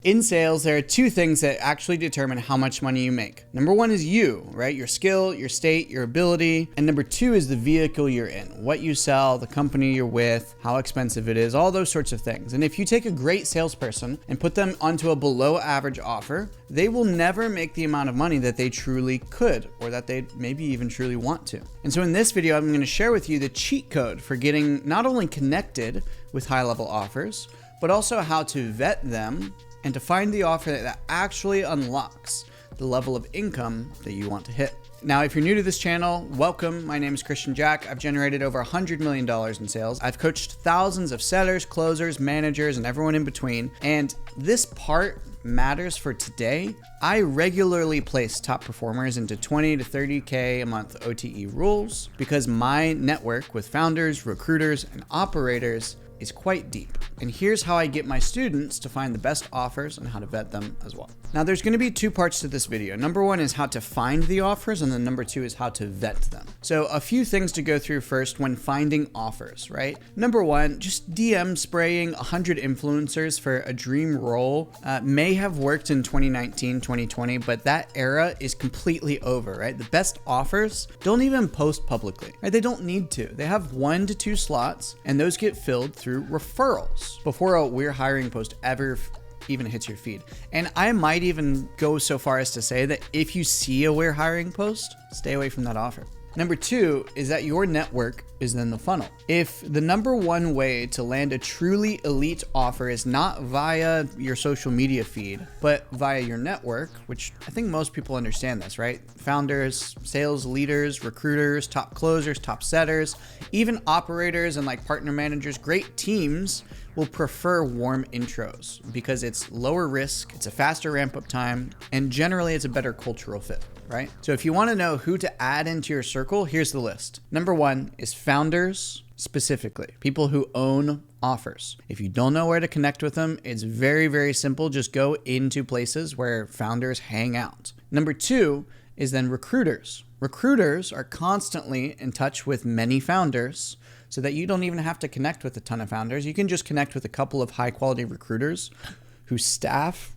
In sales, there are two things that actually determine how much money you make. Number one is you, right? Your skill, your state, your ability. And number two is the vehicle you're in, what you sell, the company you're with, how expensive it is, all those sorts of things. And if you take a great salesperson and put them onto a below average offer, they will never make the amount of money that they truly could, or that they maybe even truly want to. And so in this video, I'm going to share with you the cheat code for getting not only connected with high-level offers, but also how to vet them and to find the offer that actually unlocks the level of income that you want to hit. Now, if you're new to this channel, welcome. My name is Christian Jack. I've generated over $100 million in sales. I've coached thousands of sellers, closers, managers, and everyone in between. And this part matters for today. I regularly place top performers into 20 to 30K a month OTE rules because my network with founders, recruiters, and operators is quite deep. And here's how I get my students to find the best offers and how to vet them as well. Now, there's going to be two parts to this video. Number one is how to find the offers, and then number two is how to vet them. So a few things to go through first when finding offers, right? Number one, just DM spraying 100 influencers for a dream role may have worked in 2019, 2020, but that era is completely over, right? The best offers don't even post publicly, right? They don't need to. They have 1 to 2 slots, and those get filled through referrals before a we're hiring post ever even hits your feed. And I might even go so far as to say that if you see a we're hiring post, stay away from that offer. Number two is that your network is then the funnel. If the number one way to land a truly elite offer is not via your social media feed, but via your network, which I think most people understand this, right? Founders, sales leaders, recruiters, top closers, top setters, even operators and like partner managers, great teams will prefer warm intros because it's lower risk, it's a faster ramp up time, and generally it's a better cultural fit, right? So if you want to know who to add into your circle, here's the list. Number one is founders, specifically people who own offers. If you don't know where to connect with them, it's very, very simple. Just go into places where founders hang out. Number two is then recruiters. Recruiters are constantly in touch with many founders so that you don't even have to connect with a ton of founders. You can just connect with a couple of high quality recruiters who staff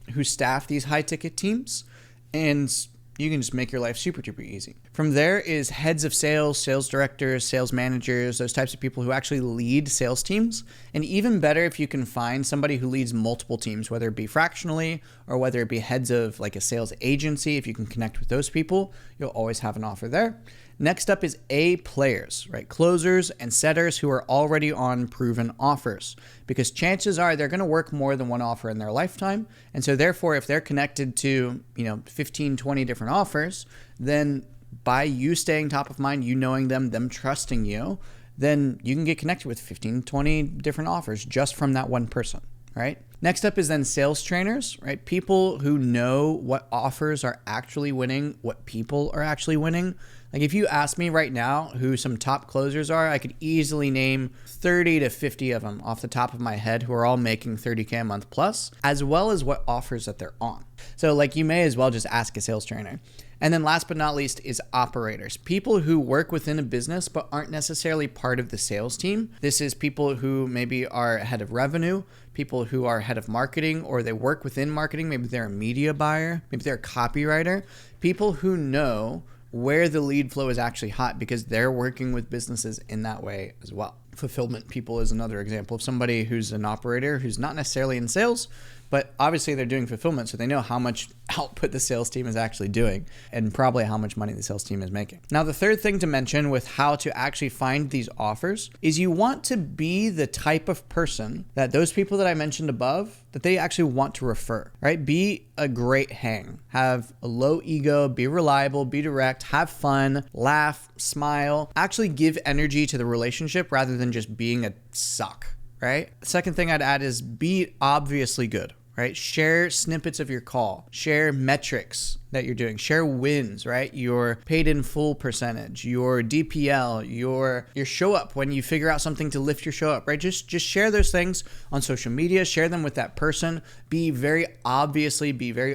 these high ticket teams, and you can just make your life super duper easy. From there is heads of sales, sales directors, sales managers, those types of people who actually lead sales teams. And even better if you can find somebody who leads multiple teams, whether it be fractionally or whether it be heads of like a sales agency. If you can connect with those people, you'll always have an offer there. Next up is A players, right? Closers and setters who are already on proven offers, because chances are they're going to work more than one offer in their lifetime. And so therefore, if they're connected to, 15, 20 different offers, then by you staying top of mind, you knowing them trusting you, then you can get connected with 15, 20 different offers just from that one person, right? Next up is then sales trainers, right? People who know what offers are actually winning, what people are actually winning. Like if you ask me right now who some top closers are, I could easily name 30 to 50 of them off the top of my head who are all making 30K a month plus, as well as what offers that they're on. So like you may as well just ask a sales trainer. And then last but not least is operators, people who work within a business but aren't necessarily part of the sales team. This is people who maybe are head of revenue, people who are head of marketing, or they work within marketing. Maybe they're a media buyer, maybe they're a copywriter, people who know where the lead flow is actually hot because they're working with businesses in that way as well. Fulfillment people is another example of somebody who's an operator who's not necessarily in sales, but obviously they're doing fulfillment, so they know how much output the sales team is actually doing and probably how much money the sales team is making. Now, the third thing to mention with how to actually find these offers is you want to be the type of person that those people that I mentioned above, that they actually want to refer, right? Be a great hang, have a low ego, be reliable, be direct, have fun, laugh, smile, actually give energy to the relationship rather than just being a suck, right? The second thing I'd add is be obviously good, right? Share snippets of your call, share metrics that you're doing. Share wins, right? Your paid in full percentage, your DPL, your show up when you figure out something to lift your show up, right? Just share those things on social media, share them with that person. Be very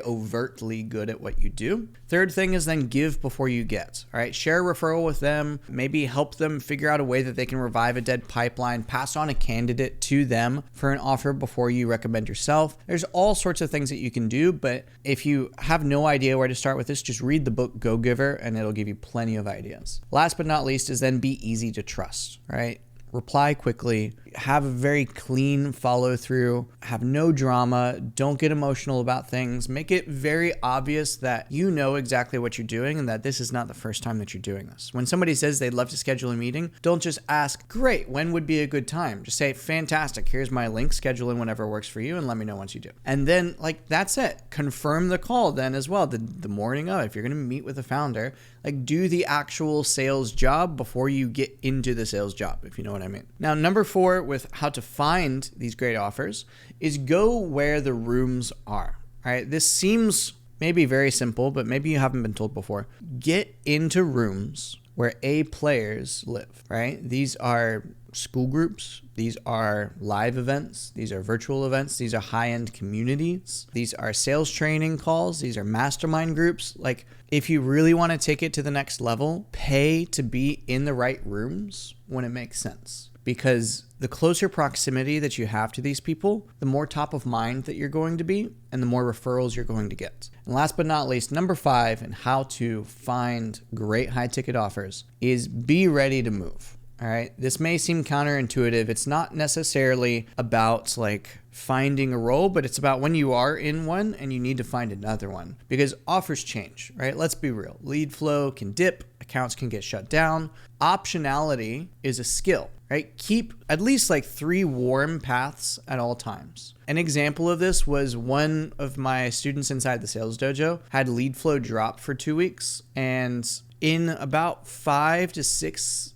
overtly good at what you do. Third thing is then give before you get, all right? Share a referral with them, maybe help them figure out a way that they can revive a dead pipeline, pass on a candidate to them for an offer before you recommend yourself. There's all sorts of things that you can do, but if you have no idea where to start with this, just read the book Go Giver and it'll give you plenty of ideas. Last but not least is then be easy to trust, right? Reply quickly, have a very clean follow through, have no drama, don't get emotional about things, make it very obvious that you know exactly what you're doing and that this is not the first time that you're doing this. When somebody says they'd love to schedule a meeting, don't just ask, great, when would be a good time? Just say, fantastic, here's my link, schedule in whenever works for you and let me know once you do. And then that's it. Confirm the call then as well, the morning of. If you're gonna meet with a founder, do the actual sales job before you get into the sales job, if you know what I mean. Now, number 4 with how to find these great offers is go where the rooms are. All right, this seems maybe very simple, but maybe you haven't been told before. Get into rooms where A players live, right? These are school groups, these are live events, these are virtual events, these are high-end communities, these are sales training calls, these are mastermind groups. If you really want to take it to the next level, pay to be in the right rooms when it makes sense. Because the closer proximity that you have to these people, the more top of mind that you're going to be and the more referrals you're going to get. And last but not least, number 5 in how to find great high ticket offers is be ready to move. All right. This may seem counterintuitive. It's not necessarily about finding a role, but it's about when you are in one and you need to find another one because offers change, right? Let's be real. Lead flow can dip, accounts can get shut down. Optionality is a skill, right? Keep at least 3 warm paths at all times. An example of this was one of my students inside the sales dojo had lead flow drop for 2 weeks, and in about 5 to 6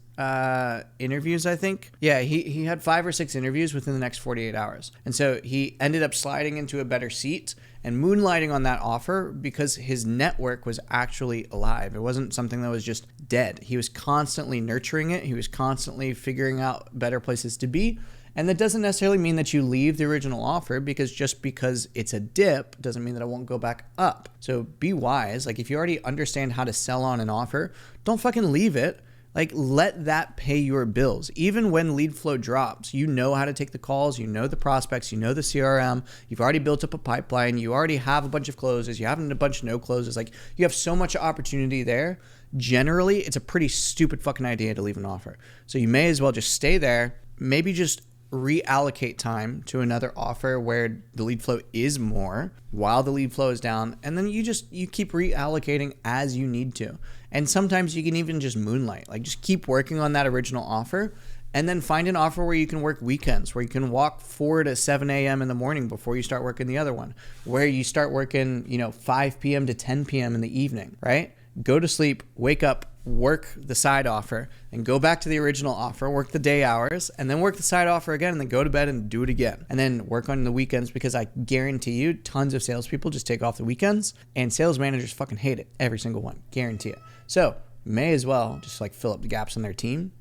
interviews, I think. Yeah, he had 5 or 6 interviews within the next 48 hours. And so he ended up sliding into a better seat and moonlighting on that offer because his network was actually alive. It wasn't something that was just dead. He was constantly nurturing it. He was constantly figuring out better places to be. And that doesn't necessarily mean that you leave the original offer because just because it's a dip doesn't mean that it won't go back up. So be wise. If you already understand how to sell on an offer, don't fucking leave it. Let that pay your bills. Even when lead flow drops, you know how to take the calls, you know the prospects, you know the CRM, you've already built up a pipeline, you already have a bunch of closes, you have a bunch of no closes. You have so much opportunity there. Generally, it's a pretty stupid fucking idea to leave an offer. So you may as well just stay there, maybe just reallocate time to another offer where the lead flow is more while the lead flow is down. And then you keep reallocating as you need to. And sometimes you can even just moonlight, just keep working on that original offer and then find an offer where you can work weekends, where you can walk 4 to 7 a.m. in the morning before you start working the other one, where you start working, 5 p.m. to 10 p.m. in the evening, right? Go to sleep, wake up, work the side offer and go back to the original offer, work the day hours, and then work the side offer again, and then go to bed and do it again. And then work on the weekends because I guarantee you tons of salespeople just take off the weekends and sales managers fucking hate it. Every single one. Guarantee it. So may as well just fill up the gaps on their team.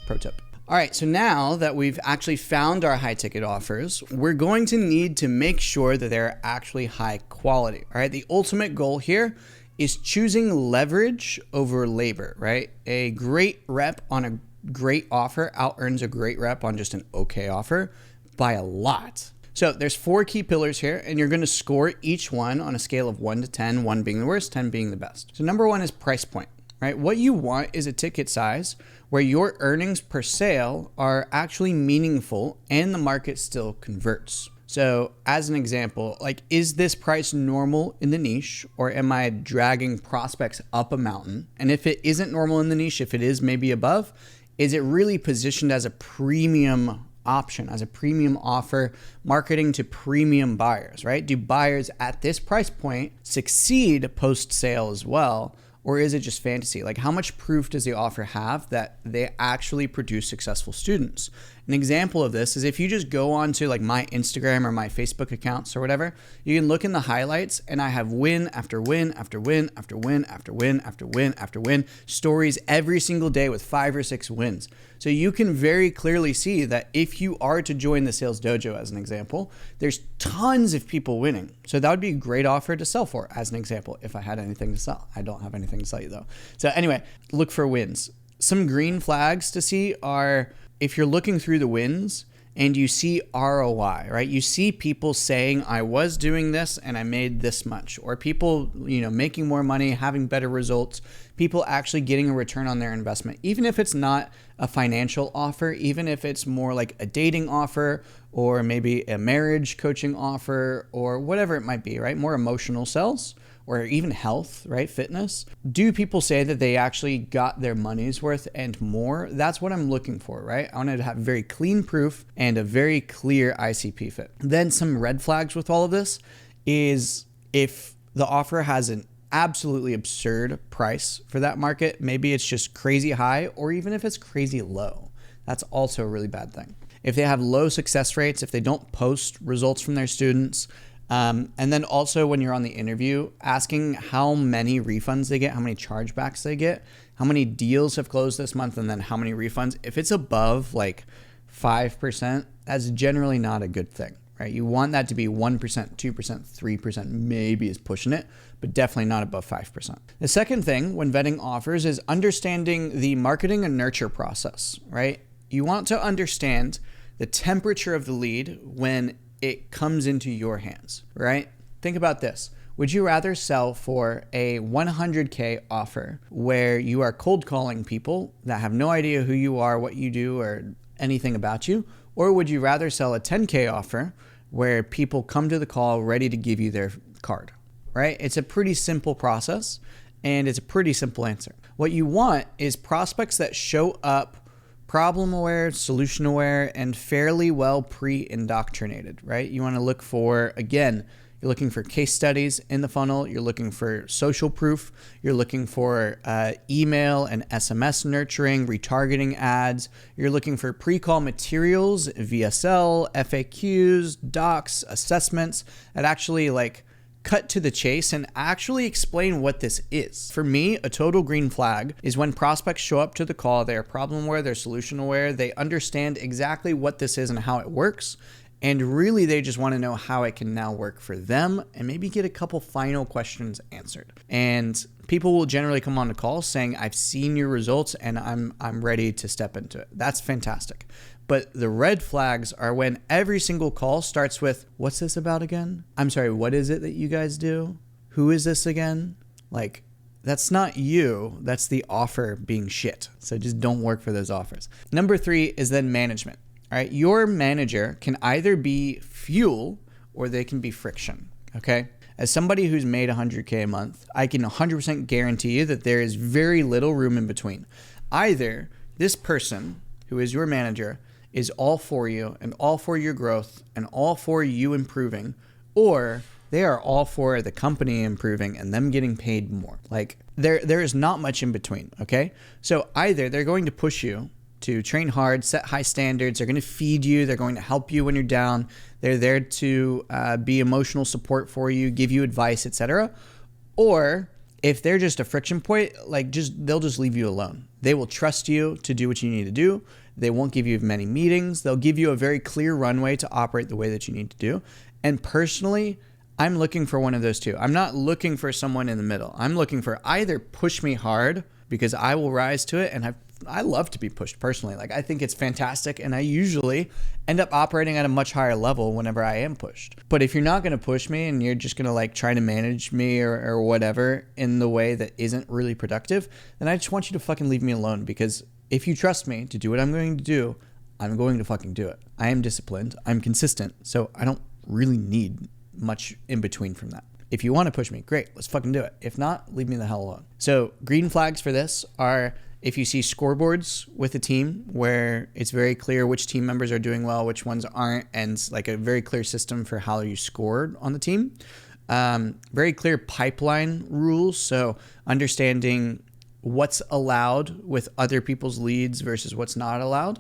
Pro tip. All right, so now that we've actually found our high ticket offers, we're going to need to make sure that they're actually high quality. All right, the ultimate goal here is choosing leverage over labor, right? A great rep on a great offer out-earns a great rep on just an okay offer by a lot. So there's 4 key pillars here, and you're gonna score each one on a scale of 1 to 10, 1 being the worst, 10 being the best. So number 1 is price point, right? What you want is a ticket size where your earnings per sale are actually meaningful and the market still converts. So as an example, is this price normal in the niche, or am I dragging prospects up a mountain? And if it isn't normal in the niche, if it is maybe above, is it really positioned as a premium option, as a premium offer, marketing to premium buyers, right? Do buyers at this price point succeed post-sale as well? Or is it just fantasy? How much proof does the offer have that they actually produce successful students? An example of this is if you just go onto like my Instagram or my Facebook accounts or whatever, you can look in the highlights and I have win after win after win after win after win after win after win stories every single day with 5 or 6 wins. So you can very clearly see that if you are to join the Sales Dojo as an example, there's tons of people winning. So that would be a great offer to sell for as an example if I had anything to sell. I don't have anything to sell you though. So anyway, look for wins. Some green flags to see are if you're looking through the wins and you see ROI, right? You see people saying, I was doing this and I made this much, or people, making more money, having better results, people actually getting a return on their investment, even if it's not a financial offer, even if it's more like a dating offer or maybe a marriage coaching offer or whatever it might be, right? More emotional sales. Or even health, right? Fitness. Do people say that they actually got their money's worth and more? That's what I'm looking for, right? I want to have very clean proof and a very clear ICP fit. Then some red flags with all of this is if the offer has an absolutely absurd price for that market, maybe it's just crazy high, or even if it's crazy low, that's also a really bad thing. If they have low success rates, if they don't post results from their students, and then also when you're on the interview, asking how many refunds they get, how many chargebacks they get, how many deals have closed this month, and then how many refunds. If it's above like 5%, that's generally not a good thing, right? You want that to be 1%, 2%, 3%, maybe is pushing it, but definitely not above 5%. The second thing when vetting offers is understanding the marketing and nurture process, right? You want to understand the temperature of the lead when it comes into your hands, right? Think about this. Would you rather sell for a 100K offer where you are cold calling people that have no idea who you are, what you do, or anything about you? Or would you rather sell a 10K offer where people come to the call ready to give you their card, right? It's a pretty simple process and it's a pretty simple answer. What you want is prospects that show up problem aware, solution aware, and fairly well pre-indoctrinated, right? You want to look for, again, you're looking for case studies in the funnel. You're looking for social proof. You're looking for email and SMS nurturing, retargeting ads. You're looking for pre-call materials, VSL, FAQs, docs, assessments that actually cut to the chase and actually explain what this is. For me, a total green flag is when prospects show up to the call, they're problem aware, they're solution aware, they understand exactly what this is and how it works, and really they just want to know how it can now work for them and maybe get a couple final questions answered. And people will generally come on the call saying, I've seen your results and I'm ready to step into it. That's fantastic. But the red flags are when every single call starts with, what's this about again? I'm sorry, what is it that you guys do? Who is this again? That's not you. That's the offer being shit. So just don't work for those offers. Number 3 is then management. All right. Your manager can either be fuel or they can be friction. Okay. As somebody who's made 100K a month, I can 100% guarantee you that there is very little room in between. Either this person who is your manager is all for you and all for your growth and all for you improving, or they are all for the company improving and them getting paid more. There is not much in between, okay? So either they're going to push you to train hard, set high standards, they're going to feed you, they're going to help you when you're down, they're there to be emotional support for you, give you advice, etc. Or if they're just a friction point, they'll just leave you alone. They will trust you to do what you need to do. They won't give you many meetings. They'll give you a very clear runway to operate the way that you need to do. And personally, I'm looking for one of those two. I'm not looking for someone in the middle. I'm looking for either push me hard because I will rise to it, and I love to be pushed personally. I think it's fantastic, and I usually end up operating at a much higher level whenever I am pushed. But if you're not going to push me and you're just going to try to manage me or whatever in the way that isn't really productive, then I just want you to fucking leave me alone, because if you trust me to do what I'm going to do, I'm going to fucking do it. I am disciplined. I'm consistent. So I don't really need much in between from that. If you want to push me, great, let's fucking do it. If not, leave me the hell alone. So green flags for this are if you see scoreboards with a team where it's very clear which team members are doing well, which ones aren't, and a very clear system for how you scored on the team. Very clear pipeline rules. So understanding what's allowed with other people's leads versus what's not allowed.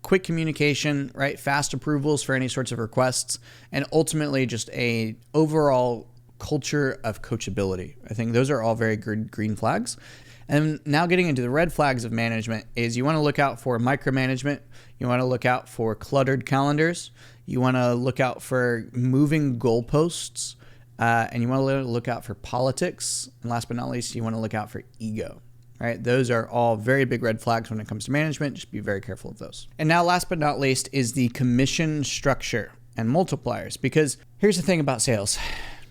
quick communication, right? Fast approvals for any sorts of requests, and ultimately just a overall culture of coachability. I think those are all very good green flags. And now getting into the red flags of management is you want to look out for micromanagement. You want to look out for cluttered calendars. You want to look out for moving goalposts. And you want to look out for politics. And last but not least, you want to look out for ego, right? Those are all very big red flags when it comes to management. Just be very careful of those. And now last but not least is the commission structure and multipliers. Because here's the thing about sales.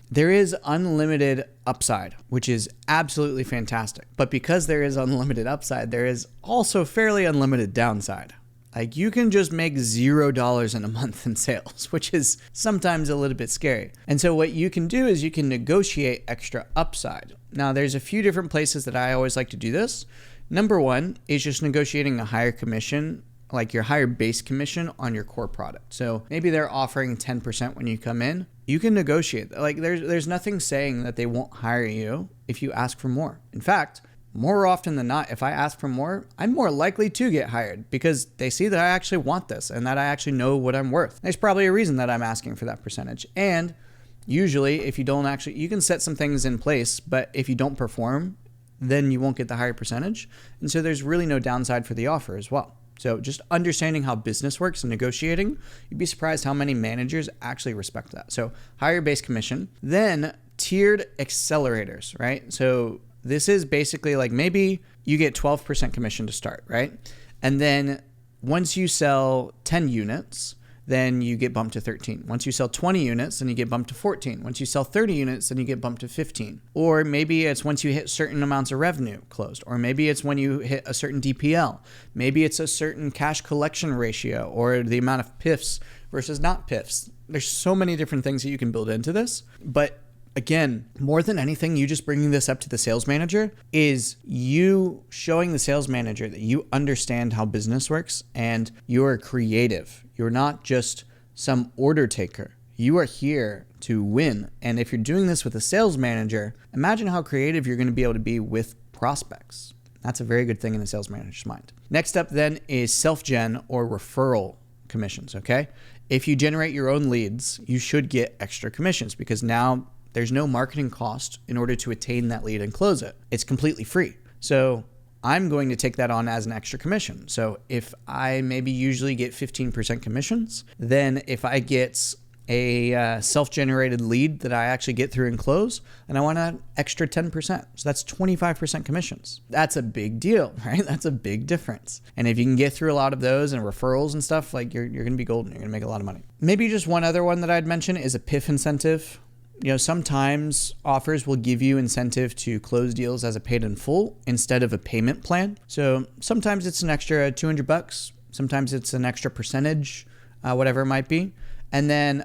There is unlimited upside, which is absolutely fantastic. But because there is unlimited upside, there is also fairly unlimited downside. Like you can just make $0 in a month in sales, which is sometimes a little bit scary. And so what you can do is you can negotiate extra upside. Now there's a few different places that I always like to do this. Number one is just negotiating a higher commission, like your higher base commission on your core product. So maybe they're offering 10% when you come in. You can negotiate. Like there's nothing saying that they won't hire you if you ask for more. In fact, more often than not, if I ask for more, I'm more likely to get hired because they see that I actually want this and that I actually know what I'm worth. There's probably a reason that I'm asking for that percentage. And usually if you don't actually, you can set some things in place, but if you don't perform, then you won't get the higher percentage. And so there's really no downside for the offer as well. So just understanding how business works and negotiating, you'd be surprised how many managers actually respect that. So higher base commission, then tiered accelerators, right? So this is basically like maybe you get 12% commission to start, right? And then once you sell 10 units, then you get bumped to 13. Once you sell 20 units, then you get bumped to 14. Once you sell 30 units, then you get bumped to 15. Or maybe it's once you hit certain amounts of revenue closed. Or maybe it's when you hit a certain DPL. Maybe it's a certain cash collection ratio or the amount of PIFs versus not PIFs. There's so many different things that you can build into this. But again, more than anything, you just bringing this up to the sales manager is you showing the sales manager that you understand how business works and you're creative. You're not just some order taker. You are here to win. And if you're doing this with a sales manager, imagine how creative you're going to be able to be with prospects. That's a very good thing in the sales manager's mind. Next up then is self-gen or referral commissions, okay? If you generate your own leads, you should get extra commissions because now there's no marketing cost in order to attain that lead and close it. It's completely free. So I'm going to take that on as an extra commission. So if I maybe usually get 15% commissions, then if I get a self-generated lead that I actually get through and close, and I want an extra 10%. So that's 25% commissions. That's a big deal, right? That's a big difference. And if you can get through a lot of those and referrals and stuff, like you're going to be golden. You're going to make a lot of money. Maybe just one other one that I'd mention is a PIF incentive. You know, sometimes offers will give you incentive to close deals as a paid in full instead of a payment plan. So sometimes it's an extra $200. Sometimes it's an extra percentage, whatever it might be. And then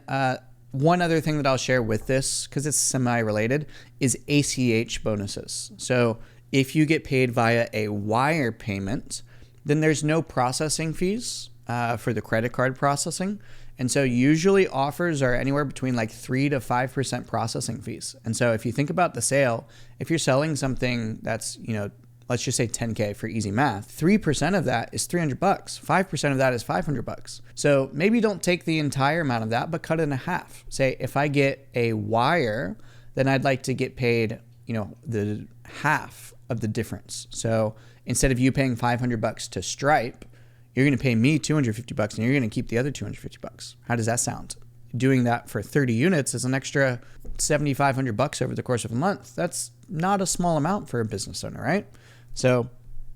one other thing that I'll share with this, because it's semi-related, is ACH bonuses. So if you get paid via a wire payment, then there's no processing fees for the credit card processing. And so usually offers are anywhere between like 3 to 5% processing fees. And so if you think about the sale, if you're selling something that's, you know, let's just say 10K for easy math, 3% of that is $300. 5% of that is $500. So maybe don't take the entire amount of that, but cut it in half. Say if I get a wire, then I'd like to get paid, you know, the half of the difference. So instead of you paying $500 to Stripe, you're going to pay me $250 and you're going to keep the other $250. How does that sound? Doing that for 30 units is an extra $7,500 over the course of a month. That's not a small amount for a business owner, right? So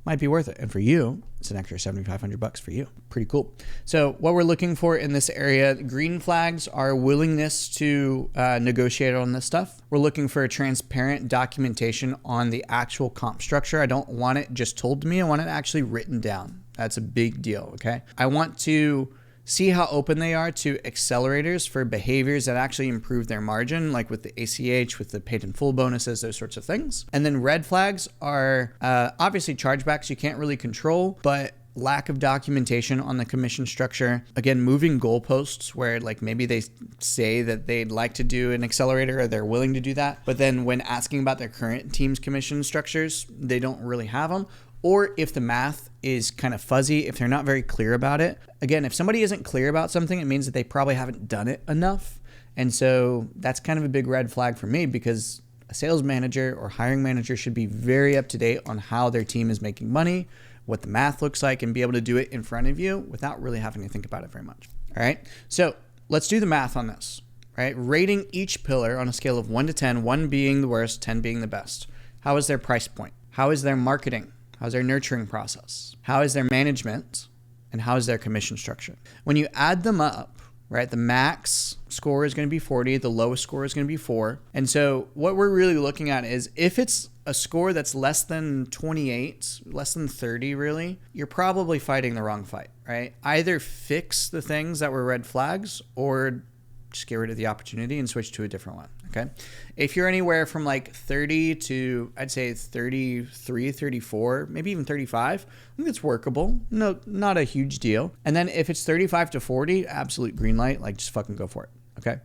might be worth it. And for you, it's an extra $7,500 for you. Pretty cool. So what we're looking for in this area, green flags are willingness to negotiate on this stuff. We're looking for a transparent documentation on the actual comp structure. I don't want it just told to me. I want it actually written down. That's a big deal, okay? I want to see how open they are to accelerators for behaviors that actually improve their margin, like with the ACH, with the paid in full bonuses, those sorts of things. And then red flags are obviously chargebacks you can't really control, but lack of documentation on the commission structure. Again, moving goalposts where like maybe they say that they'd like to do an accelerator or they're willing to do that, but then when asking about their current team's commission structures, they don't really have them. or if the math is kind of fuzzy, if they're not very clear about it. Again, if somebody isn't clear about something, it means that they probably haven't done it enough. And so that's kind of a big red flag for me, because a sales manager or hiring manager should be very up to date on how their team is making money, what the math looks like, and be able to do it in front of you without really having to think about it very much. All right. So let's do the math on this, right? Rating each pillar on a scale of 1 to 10, 1 being the worst, 10 being the best. How is their price point? How is their marketing? How's their nurturing process? How is their management? And how is their commission structure? When you add them up, right, the max score is going to be 40, the lowest score is going to be 4. And so what we're really looking at is if it's a score that's less than 28, less than 30 really, you're probably fighting the wrong fight, right? Either fix the things that were red flags or just get rid of the opportunity and switch to a different one, okay? If you're anywhere from like 30 to, I'd say 33, 34, maybe even 35, I think it's workable. No, not a huge deal. And then if it's 35 to 40, absolute green light, like just fucking go for it, okay?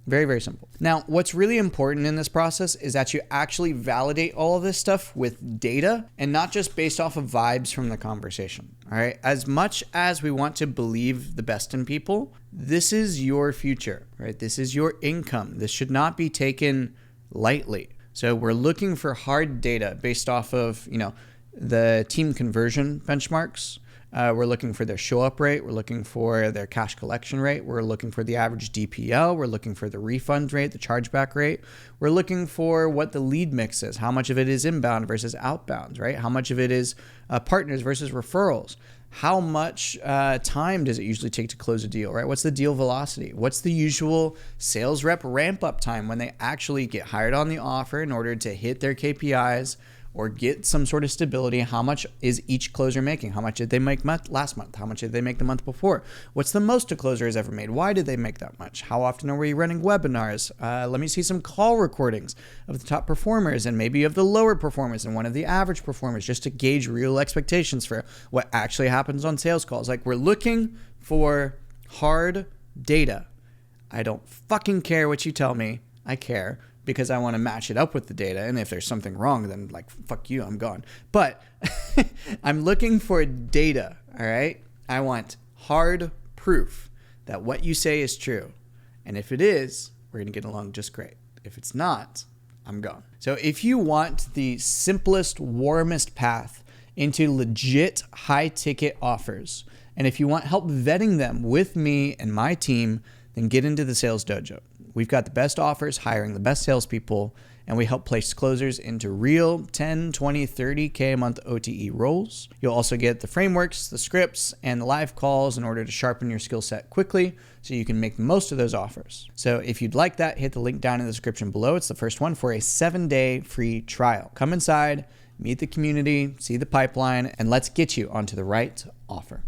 Very, very simple. Now, what's really important in this process is that you actually validate all of this stuff with data and not just based off of vibes from the conversation, all right? As much as we want to believe the best in people, this is your future, right? This is your income. This should not be taken lightly. So we're looking for hard data based off of, the team conversion benchmarks. We're looking for their show up rate. We're looking for their cash collection rate. We're looking for the average DPL. We're looking for the refund rate, the chargeback rate. We're looking for what the lead mix is, how much of it is inbound versus outbound, right? How much of it is partners versus referrals. How much time does it usually take to close a deal, right? What's the deal velocity? What's the usual sales rep ramp up time when they actually get hired on the offer in order to hit their KPIs or get some sort of stability? How much is each closer making? How much did they make last month? How much did they make the month before? What's the most a closer has ever made? Why did they make that much? How often are we running webinars? Let me see some call recordings of the top performers and maybe of the lower performers and one of the average performers, just to gauge real expectations for what actually happens on sales calls. Like, we're looking for hard data. I don't fucking care what you tell me. I care, because I want to match it up with the data. And if there's something wrong, then like, fuck you, I'm gone. But I'm looking for data, all right? I want hard proof that what you say is true. And if it is, we're going to get along just great. If it's not, I'm gone. So if you want the simplest, warmest path into legit high ticket offers, and if you want help vetting them with me and my team, then get into the Sales Dojo. We've got the best offers, hiring the best salespeople, and we help place closers into real 10, 20, 30K a month OTE roles. You'll also get the frameworks, the scripts, and the live calls in order to sharpen your skill set quickly so you can make the most of those offers. So if you'd like that, hit the link down in the description below. It's the first one for a 7-day free trial. Come inside, meet the community, see the pipeline, and let's get you onto the right offer.